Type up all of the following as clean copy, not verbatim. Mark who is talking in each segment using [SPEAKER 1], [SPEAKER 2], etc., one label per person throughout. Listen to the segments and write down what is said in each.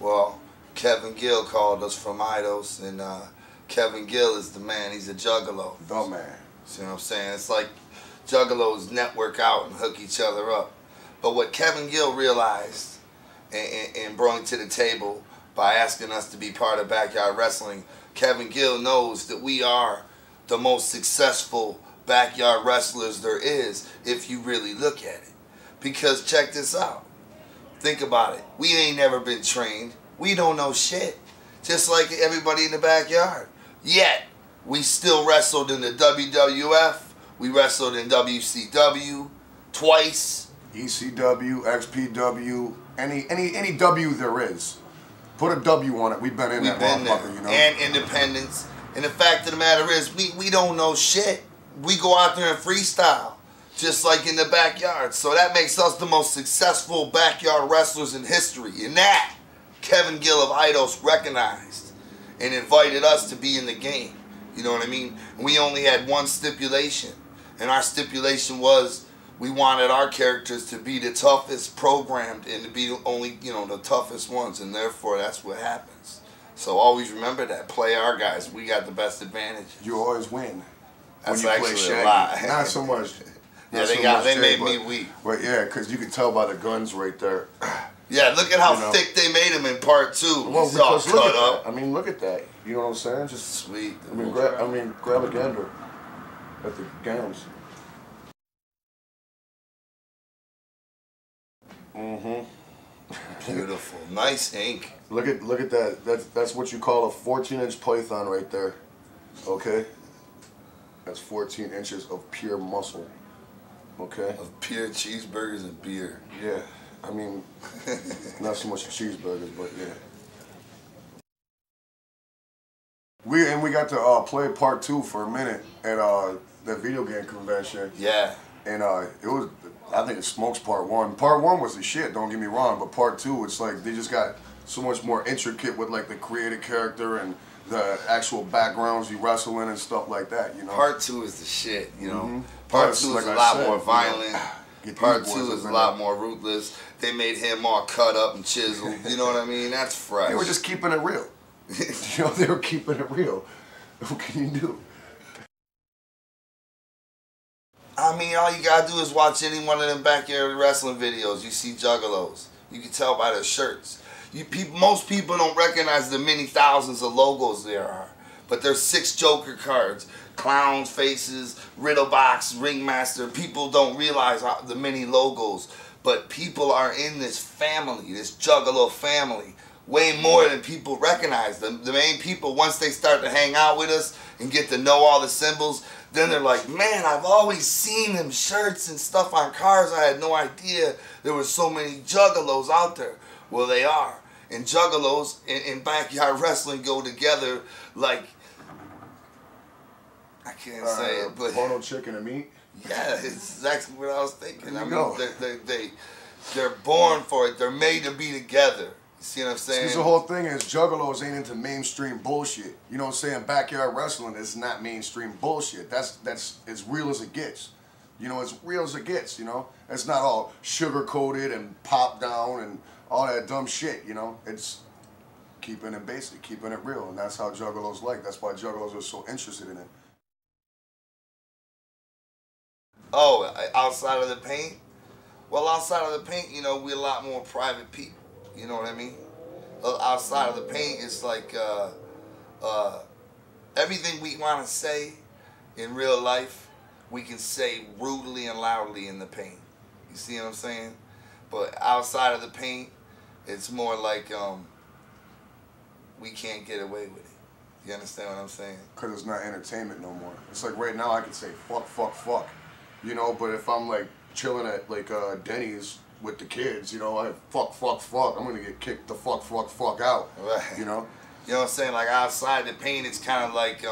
[SPEAKER 1] Well, Kevin Gill called us from Idos, and Kevin Gill is the man. He's a juggalo.
[SPEAKER 2] The man.
[SPEAKER 1] See what I'm saying? It's like juggalos network out and hook each other up. But what Kevin Gill realized and brought to the table by asking us to be part of Backyard Wrestling, Kevin Gill knows that we are the most successful backyard wrestlers there is if you really look at it. Because check this out. Think about it. We ain't never been trained. We don't know shit. Just like everybody in the backyard. Yet, we still wrestled in the WWF. We wrestled in WCW twice.
[SPEAKER 2] ECW, XPW, any W there is. Put a W on it. We've been in that motherfucker, you know.
[SPEAKER 1] And independence. And the fact of the matter is, we don't know shit. We go out there and freestyle. Just like in the backyard. So that makes us the most successful backyard wrestlers in history. And that, Kevin Gill of Idos recognized and invited us to be in the game. You know what I mean? And we only had one stipulation. And our stipulation was we wanted our characters to be the toughest programmed and to be only, you know, the toughest ones. And therefore, that's what happens. So always remember that. Play our guys. We got the best advantage.
[SPEAKER 2] You always win.
[SPEAKER 1] That's
[SPEAKER 2] when you
[SPEAKER 1] actually
[SPEAKER 2] play
[SPEAKER 1] a lot.
[SPEAKER 2] Not so much.
[SPEAKER 1] Yeah, they made me weak.
[SPEAKER 2] But yeah, because you can tell by the guns right there.
[SPEAKER 1] Yeah, look at how thick they made him in part 2.
[SPEAKER 2] Well,
[SPEAKER 1] He's all
[SPEAKER 2] because look
[SPEAKER 1] cut
[SPEAKER 2] at
[SPEAKER 1] up.
[SPEAKER 2] that. I mean, look at that. You know what I'm saying? Just
[SPEAKER 1] sweet.
[SPEAKER 2] grab a gander at the gowns.
[SPEAKER 1] Beautiful, nice ink.
[SPEAKER 2] Look at that. That's what you call a 14-inch python right there. Okay. That's 14 inches of pure muscle. Okay.
[SPEAKER 1] Of pure cheeseburgers and beer.
[SPEAKER 2] Yeah. I mean, not so much cheeseburgers, but yeah. We got to play part 2 for a minute at that video game convention.
[SPEAKER 1] Yeah.
[SPEAKER 2] And it was, I think it smokes part 1. Part 1 was the shit, don't get me wrong, but part 2, it's like they just got so much more intricate with like the created character and the actual backgrounds you wrestle in and stuff like that, you know.
[SPEAKER 1] Part 2 is the shit, you know. Part 2 is a lot more violent. Part 2 is a lot more ruthless. They made him all cut up and chiseled. You know what I mean? That's fresh.
[SPEAKER 2] They were just keeping it real. You know, they were keeping it real. What can you do?
[SPEAKER 1] I mean, all you gotta do is watch any one of them backyard wrestling videos. You see juggalos. You can tell by their shirts. Most people don't recognize the many thousands of logos there are. But there's 6 Joker cards, clowns, faces, riddle box, ringmaster. People don't realize the many logos. But people are in this family, this juggalo family, way more than people recognize. The main people, once they start to hang out with us and get to know all the symbols, then they're like, man, I've always seen them shirts and stuff on cars. I had no idea there were so many juggalos out there. Well, they are. And juggalos and backyard wrestling go together like, I can't say it, but
[SPEAKER 2] bono chicken and meat.
[SPEAKER 1] Yeah, it's exactly what I was thinking. I mean, they're born for it. They're made to be together. You see what I'm saying?
[SPEAKER 2] Because the whole thing is juggalos ain't into mainstream bullshit. You know what I'm saying? Backyard wrestling is not mainstream bullshit. That's as real as it gets. You know, as real as it gets, you know? It's not all sugar-coated and popped down and all that dumb shit, you know? It's keeping it basic, keeping it real, and that's how juggalos like. That's why juggalos are so interested in it.
[SPEAKER 1] Oh, outside of the paint? Well, outside of the paint, you know, we're a lot more private people. You know what I mean? Outside of the paint, it's like everything we want to say in real life, we can say rudely and loudly in the paint. You see what I'm saying? But outside of the paint, it's more like we can't get away with it. You understand what I'm saying? Because
[SPEAKER 2] it's not entertainment no more. It's like right now I can say fuck, fuck, fuck. You know, but if I'm like chilling at like Denny's with the kids, you know, I fuck, fuck, fuck, I'm gonna get kicked the fuck, fuck, fuck out. Right. You know?
[SPEAKER 1] You know what I'm saying? Like outside the paint, it's kind of like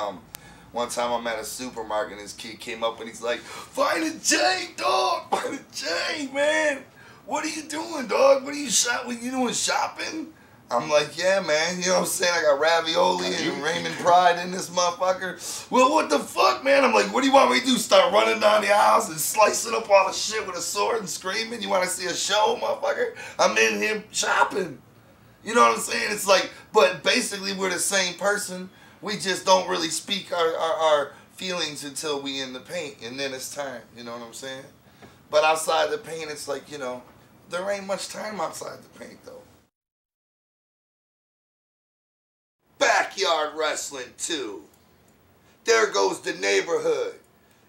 [SPEAKER 1] one time I'm at a supermarket and this kid came up and he's like, "Find a J, dog! Find a J, man! What are you doing, dog? What are you doing shopping?" I'm like, "Yeah, man, you know what I'm saying? I got ravioli and Raymond Pride in this motherfucker." "Well, what the fuck, man?" I'm like, "What do you want me to do? Start running down the aisles and slicing up all the shit with a sword and screaming? You want to see a show, motherfucker? I'm in here shopping." You know what I'm saying? It's like, but basically we're the same person. We just don't really speak our feelings until we in the paint, and then it's time. You know what I'm saying? But outside the paint, it's like, you know, there ain't much time outside the paint, though. Backyard Wrestling 2. There goes the neighborhood.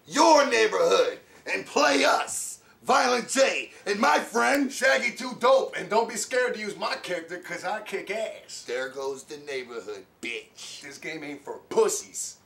[SPEAKER 1] Your neighborhood. And play us, Violent J, and my friend
[SPEAKER 2] Shaggy 2 Dope, and don't be scared to use my character, cause I kick ass.
[SPEAKER 1] There goes the neighborhood, bitch.
[SPEAKER 2] This game ain't for pussies.